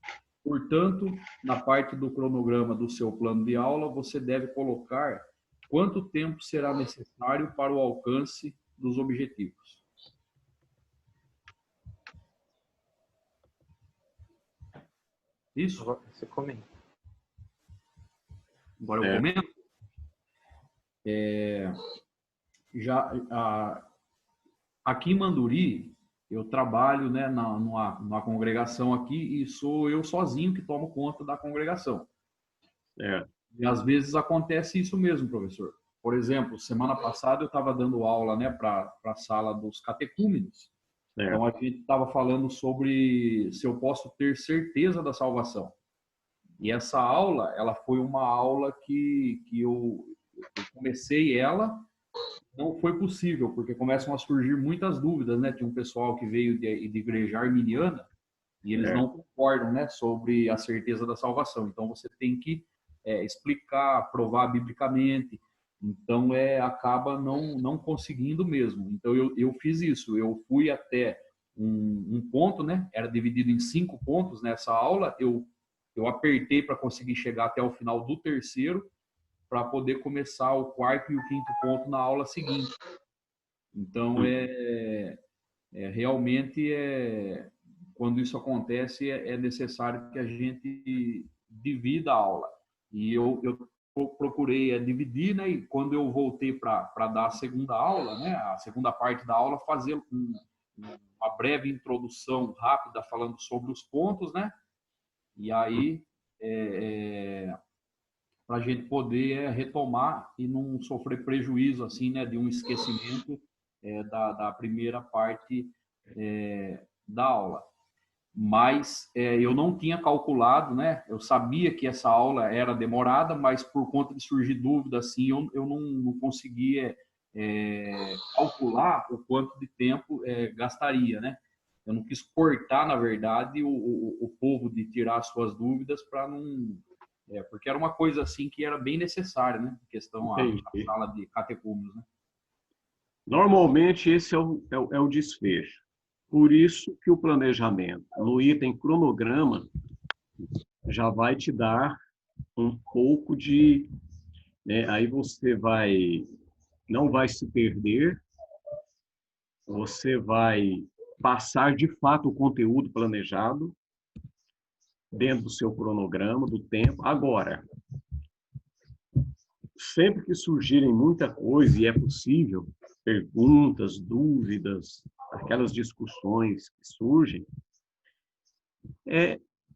Portanto, na parte do cronograma do seu plano de aula, você deve colocar quanto tempo será necessário para o alcance dos objetivos. Isso? Você comenta. Agora eu comento. Aqui em Manduri, eu trabalho, né, numa congregação aqui e sou eu sozinho que tomo conta da congregação. E às vezes acontece isso mesmo, professor. Por exemplo, semana passada eu estava dando aula, né, para a sala dos catecúmenos Então, a gente estava falando sobre se eu posso ter certeza da salvação. E essa aula, ela foi uma aula que eu comecei ela, não foi possível, porque começam a surgir muitas dúvidas, né? Tem um pessoal que veio de igreja arminiana e eles não concordam, né, sobre a certeza da salvação. Então, você tem que explicar, provar biblicamente. Então, acaba não conseguindo mesmo. Então, eu fiz isso. Eu fui até um ponto, né? Era dividido em 5 pontos nessa aula. Eu apertei para conseguir chegar até o final do terceiro, para poder começar o 4º e o 5º ponto na aula seguinte. Então, realmente, quando isso acontece, é necessário que a gente divida a aula. E eu procurei dividir, né? E quando eu voltei para dar a segunda aula, né? A segunda parte da aula, fazer uma breve introdução rápida falando sobre os pontos, né? E aí, para a gente poder retomar e não sofrer prejuízo, assim, né? De um esquecimento da primeira parte da aula. Mas eu não tinha calculado, né? Eu sabia que essa aula era demorada, mas por conta de surgir dúvida, assim, eu não conseguia calcular o quanto de tempo gastaria, né? Eu não quis cortar, na verdade, o povo de tirar as suas dúvidas para não... porque era uma coisa, assim, que era bem necessária, né? A questão a sala de catecúmenos, né? Normalmente, esse é o desfecho. Por isso que o planejamento no item cronograma já vai te dar um pouco de... aí você não vai se perder, você vai passar de fato o conteúdo planejado dentro do seu cronograma, do tempo. Agora, sempre que surgirem muita coisa, e é possível, perguntas, dúvidas, aquelas discussões que surgem,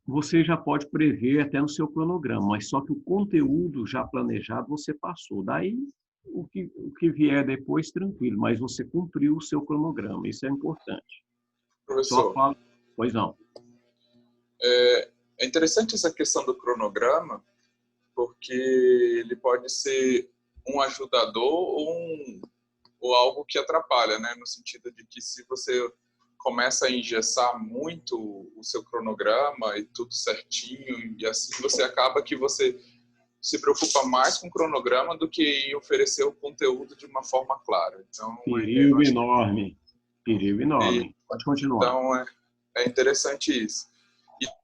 você já pode prever até no seu cronograma, mas só que o conteúdo já planejado você passou. Daí, o que vier depois, tranquilo, mas você cumpriu o seu cronograma, isso é importante. Professor, pois não. É interessante essa questão do cronograma, porque ele pode ser um ajudador ou algo que atrapalha, né? No sentido de que se você começa a engessar muito o seu cronograma e tudo certinho, e assim você acaba que você se preocupa mais com o cronograma do que em oferecer o conteúdo de uma forma clara. Então, perigo enorme. Perigo enorme. Pode continuar. Então, é interessante isso.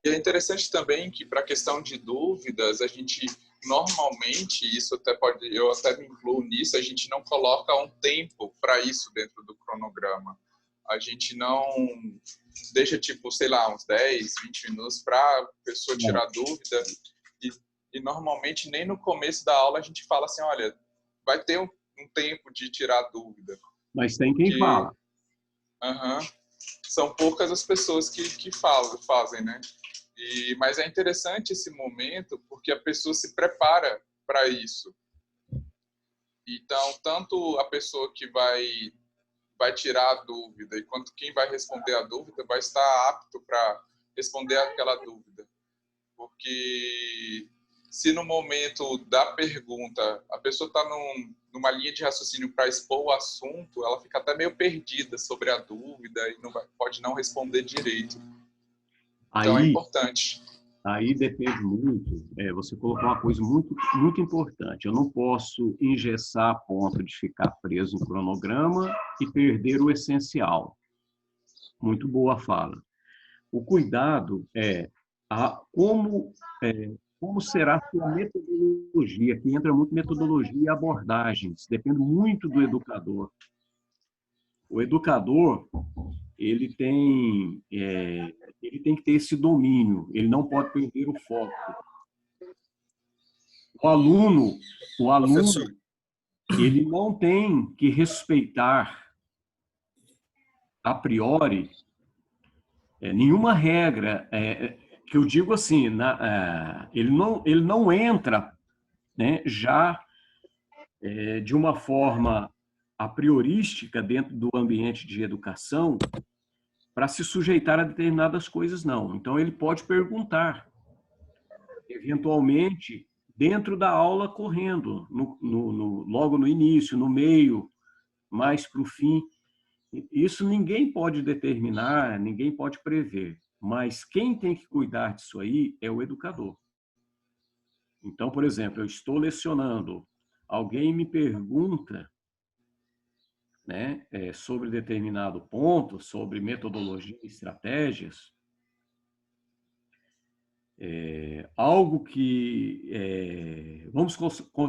E é interessante também que, para a questão de dúvidas, a gente normalmente, eu até me incluo nisso, a gente não coloca um tempo para isso dentro do cronograma. A gente não deixa, tipo, sei lá, uns 10, 20 minutos para a pessoa tirar dúvida. E normalmente nem no começo da aula a gente fala assim, olha, vai ter um tempo de tirar dúvida. Mas tem quem fala. São poucas as pessoas que fazem, né? Mas é interessante esse momento porque a pessoa se prepara para isso. Então, tanto a pessoa que vai tirar a dúvida e quanto quem vai responder a dúvida vai estar apto para responder aquela dúvida. Porque se no momento da pergunta a pessoa está numa linha de raciocínio para expor o assunto, ela fica até meio perdida sobre a dúvida e pode não responder direito. Então é importante. Aí depende muito. Você colocou uma coisa muito, muito importante. Eu não posso engessar a ponto de ficar preso no cronograma e perder o essencial. Muito boa fala. O cuidado como será a sua metodologia, que entra muito metodologia e abordagens, depende muito do educador. O educador, ele tem que ter esse domínio, ele não pode perder o foco. O aluno, ele não tem que respeitar, a priori, nenhuma regra, que eu digo assim, ele não entra, né, já de uma forma a priorística dentro do ambiente de educação, para se sujeitar a determinadas coisas, não. Então, ele pode perguntar, eventualmente, dentro da aula, correndo, logo no início, no meio, mais para o fim. Isso ninguém pode determinar, ninguém pode prever, mas quem tem que cuidar disso aí é o educador. Então, por exemplo, eu estou lecionando, alguém me pergunta, né, sobre determinado ponto, sobre metodologia e estratégias, algo que, vamos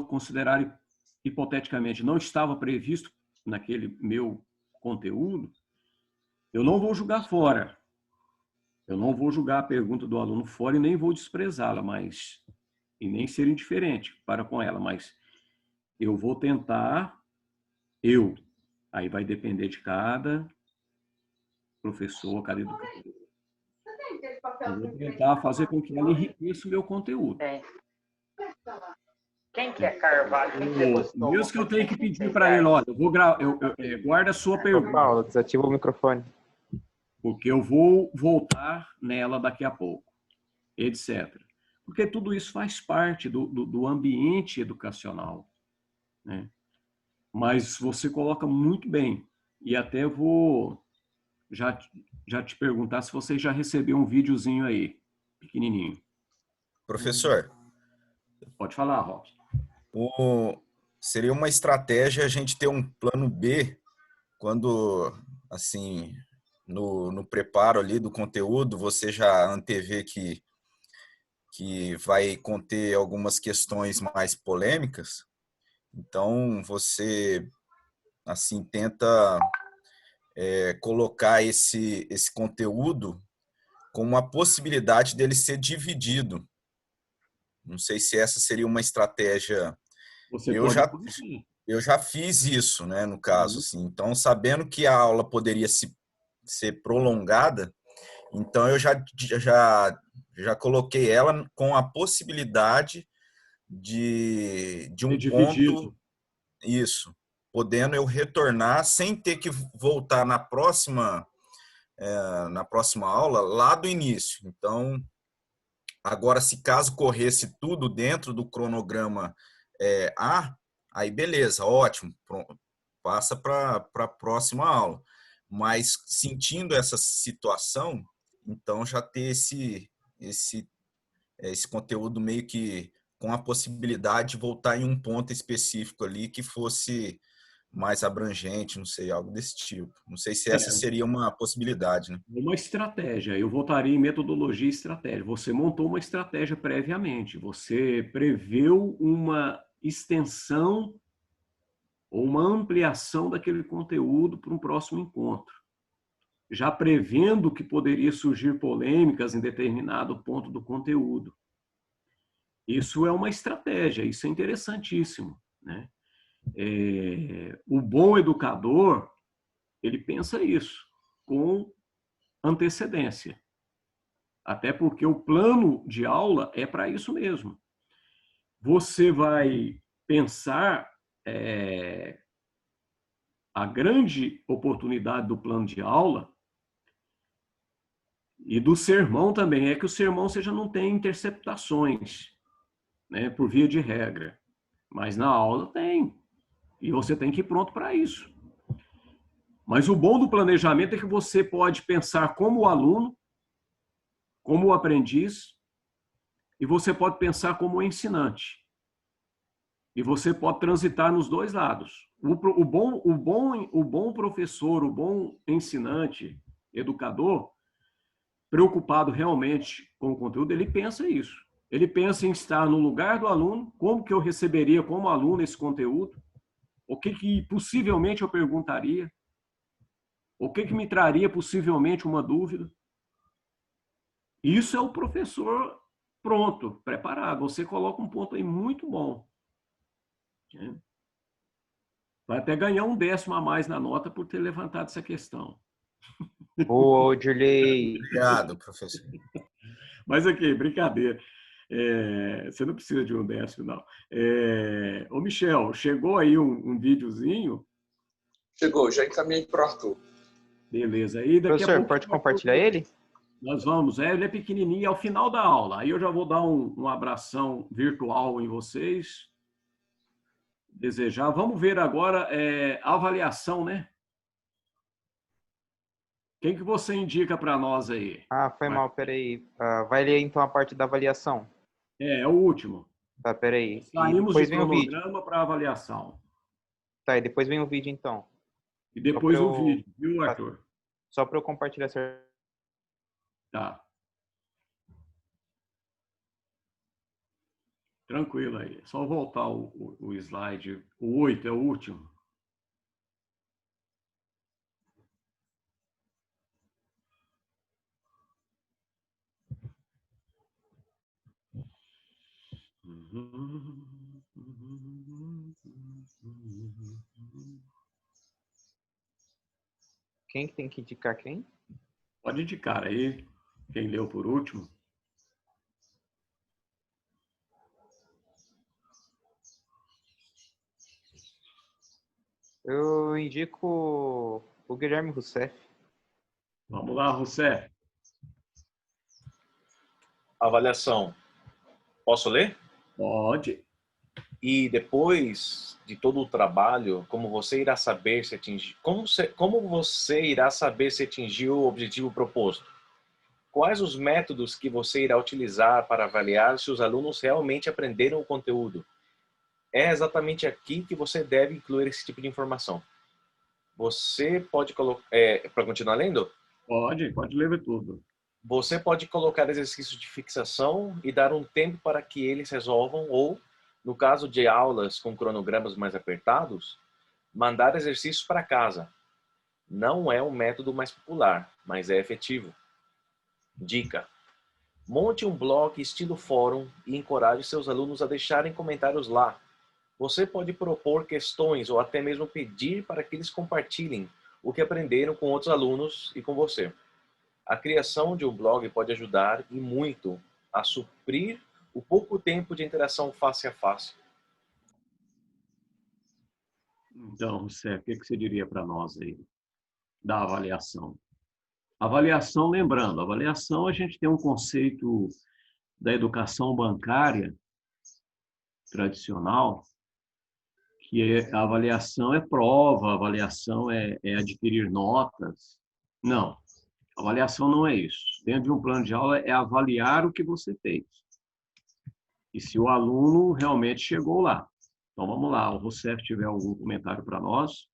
considerar hipoteticamente, não estava previsto naquele meu conteúdo, eu não vou jogar fora. Eu não vou julgar a pergunta do aluno fora e nem vou desprezá-la, e nem ser indiferente para com ela, mas eu vou tentar, aí vai depender de cada professor, cada educador. Eu vou tentar fazer com que ela enriqueça o meu conteúdo. Quem quer Carvalho? Mesmo que eu tenha que pedir para ele, olha, guarda a sua pergunta. Paulo, desativa o microfone. Porque eu vou voltar nela daqui a pouco, etc. Porque tudo isso faz parte do ambiente educacional, né? Mas você coloca muito bem. E até vou já te perguntar se você já recebeu um videozinho aí, pequenininho. Professor. Pode falar, Rob. Seria uma estratégia a gente ter um plano B quando, assim, no preparo ali do conteúdo, você já antevê que vai conter algumas questões mais polêmicas. Então, você, assim, tenta colocar esse conteúdo com uma possibilidade dele ser dividido. Não sei se essa seria uma estratégia. Eu já fiz isso, né, no caso. Assim. Então, sabendo que a aula poderia ser prolongada, então eu já coloquei ela com a possibilidade de um ponto, isso, podendo eu retornar sem ter que voltar na próxima aula lá do início. Então, agora, se caso corresse tudo dentro do cronograma A, aí beleza, ótimo, pronto, passa para a próxima aula. Mas sentindo essa situação, então já ter esse conteúdo meio que com a possibilidade de voltar em um ponto específico ali que fosse mais abrangente, não sei, algo desse tipo. Não sei se essa seria uma possibilidade, né? Uma estratégia. Eu voltaria em metodologia e estratégia. Você montou uma estratégia previamente. Você preveu uma extensão ou uma ampliação daquele conteúdo para um próximo encontro, já prevendo que poderia surgir polêmicas em determinado ponto do conteúdo. Isso é uma estratégia, isso é interessantíssimo, né? O bom educador, ele pensa isso com antecedência. Até porque o plano de aula é para isso mesmo. Você vai pensar a grande oportunidade do plano de aula e do sermão também, é que o sermão você já não tem interceptações, né, por via de regra. Mas na aula tem. E você tem que ir pronto para isso. Mas o bom do planejamento é que você pode pensar como aluno, como aprendiz, e você pode pensar como ensinante. E você pode transitar nos dois lados. O bom professor, o bom ensinante, educador, preocupado realmente com o conteúdo, ele pensa isso. Ele pensa em estar no lugar do aluno, como que eu receberia como aluno esse conteúdo, o que possivelmente eu perguntaria, o que me traria possivelmente uma dúvida. Isso é o professor pronto, preparado. Você coloca um ponto aí muito bom. Vai até ganhar um 10º a mais na nota por ter levantado essa questão. Boa, Dirley. Obrigado, professor. Mas aqui, brincadeira. Você não precisa de um 10º, não. Ô, Michel, chegou aí um videozinho? Chegou, já encaminhei para o Arthur. Beleza. Aí daqui Professor, a pouco pode compartilhar ele? nós vamos. Ele é pequenininho, é ao final da aula. Aí eu já vou dar um abração virtual em vocês. Desejar. Vamos ver agora a avaliação, né? Quem que você indica para nós aí? Ah, foi mal, peraí. Vai ler então a parte da avaliação. É o último. Tá, peraí. E Saímos depois de vem o vídeo. cronograma para avaliação. Tá, e depois vem o vídeo então. E depois Só o pra eu- vídeo, viu, Arthur? Só para eu compartilhar essa. Tá. Tranquilo aí. Só voltar o slide. O 8 é o último. Quem que tem que indicar quem? Pode indicar aí. Quem leu por último. Eu indico o Guilherme Rousseff. Vamos lá, Rousseff. Avaliação. Posso ler? Pode. E depois de todo o trabalho, como você irá saber se atingiu o objetivo proposto? Quais os métodos que você irá utilizar para avaliar se os alunos realmente aprenderam o conteúdo? É exatamente aqui que você deve incluir esse tipo de informação. Você pode colocar... para continuar lendo? Pode ler tudo. Você pode colocar exercícios de fixação e dar um tempo para que eles resolvam ou, no caso de aulas com cronogramas mais apertados, mandar exercícios para casa. Não é um método mais popular, mas é efetivo. Dica: monte um blog estilo fórum e encoraje seus alunos a deixarem comentários lá. Você pode propor questões ou até mesmo pedir para que eles compartilhem o que aprenderam com outros alunos e com você. A criação de um blog pode ajudar e muito a suprir o pouco tempo de interação face a face. Então, Rousseff, o que você diria para nós aí da avaliação? Avaliação, lembrando, avaliação a gente tem um conceito da educação bancária tradicional, que a avaliação é prova, a avaliação é adquirir notas. Não, avaliação não é isso. Dentro de um plano de aula é avaliar o que você fez. E se o aluno realmente chegou lá. Então vamos lá, o Rousseff tiver algum comentário para nós.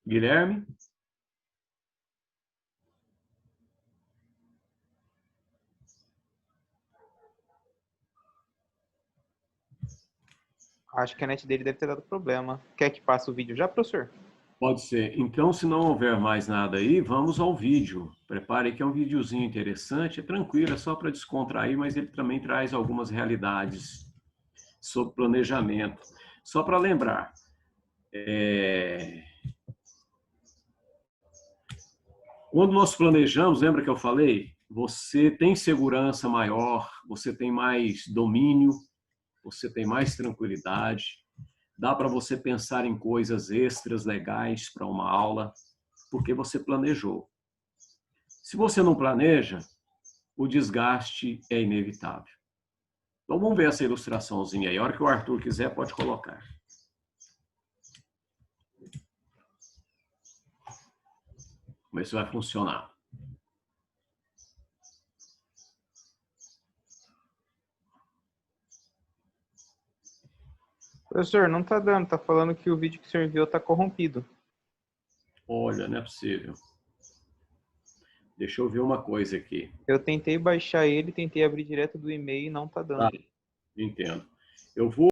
Guilherme? Acho que a net dele deve ter dado problema. Quer que passe o vídeo já, professor? Pode ser. Então, se não houver mais nada aí, vamos ao vídeo. Prepare que é um videozinho interessante, é tranquilo, é só para descontrair, mas ele também traz algumas realidades sobre planejamento. Só para lembrar, quando nós planejamos, lembra que eu falei? Você tem segurança maior, você tem mais domínio, você tem mais tranquilidade, dá para você pensar em coisas extras legais para uma aula, porque você planejou. Se você não planeja, o desgaste é inevitável. Então vamos ver essa ilustraçãozinha aí. A hora que o Arthur quiser, pode colocar. Vamos ver se vai funcionar. Professor, não tá dando. Tá falando que o vídeo que o senhor enviou tá corrompido. Olha, não é possível. Deixa eu ver uma coisa aqui. Eu tentei baixar ele, tentei abrir direto do e-mail e não tá dando. Entendo. Eu vou